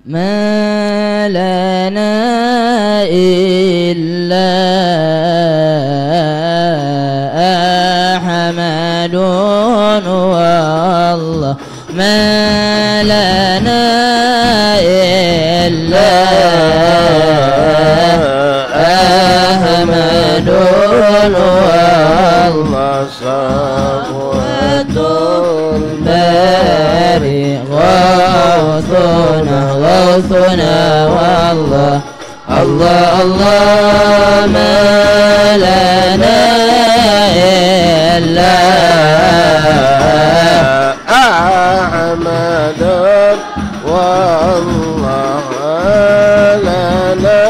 ما لنا إلا أحمد والله ما لنا إلا أحمد والله صفوة الباري غوثنا والله الله الله ما لنا إلا أحمد والله لنا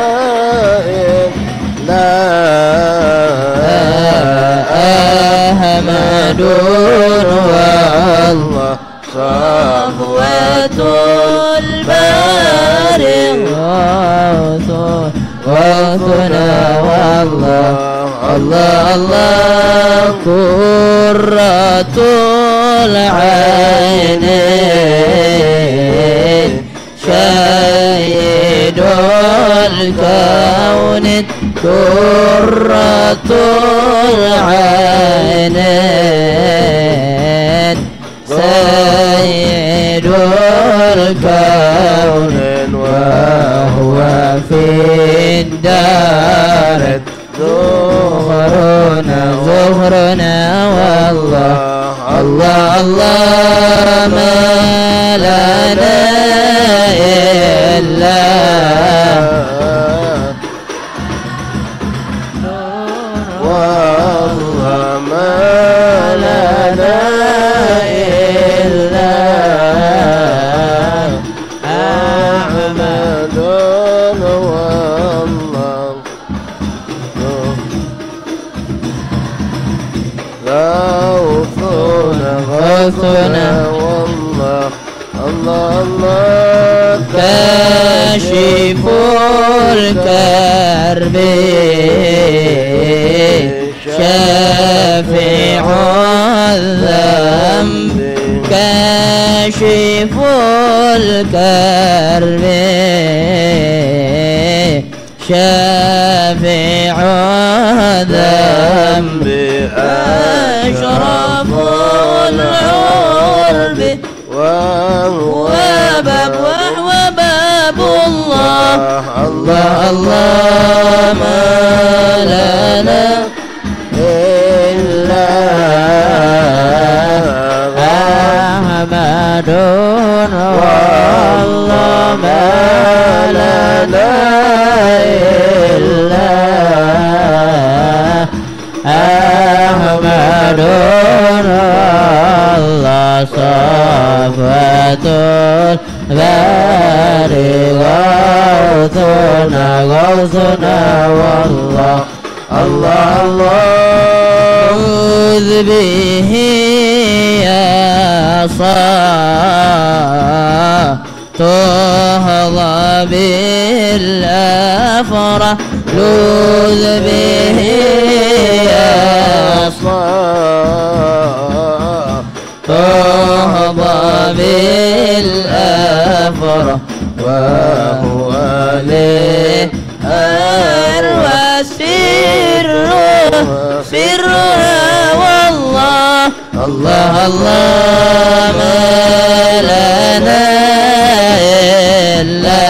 إلا أحمد والله صفوة الباري غوثنا والله الله الله قرة العينين شاهد الكون قرة العينين سيد الكون وهو في الدار ظهرنا والله الله الله ما لنا إلا والله ما لنا إلا أحمد والله غوثنا والله الله الله كاشف الكرب شافع الذنب كاشف الكرب شافع الذنب أشرف العرب وباب الله الله الله ما لنا إلا أحمد والله ما لنا إلا أحمد الله صفوة الباري غوثنا والله الله الله خذ به يا تهضى بالأفراح لوذ به يا تهضى بالأفراح وهو له أروى سرها والله الله الله ما لنا إلا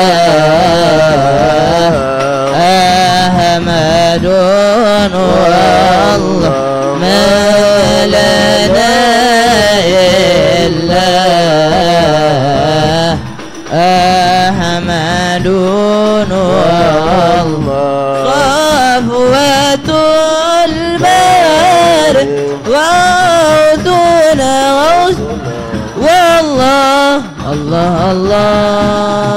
أحمد والله ما لنا إلا أحمد والله صفوة الباري غوثنا والله الله الله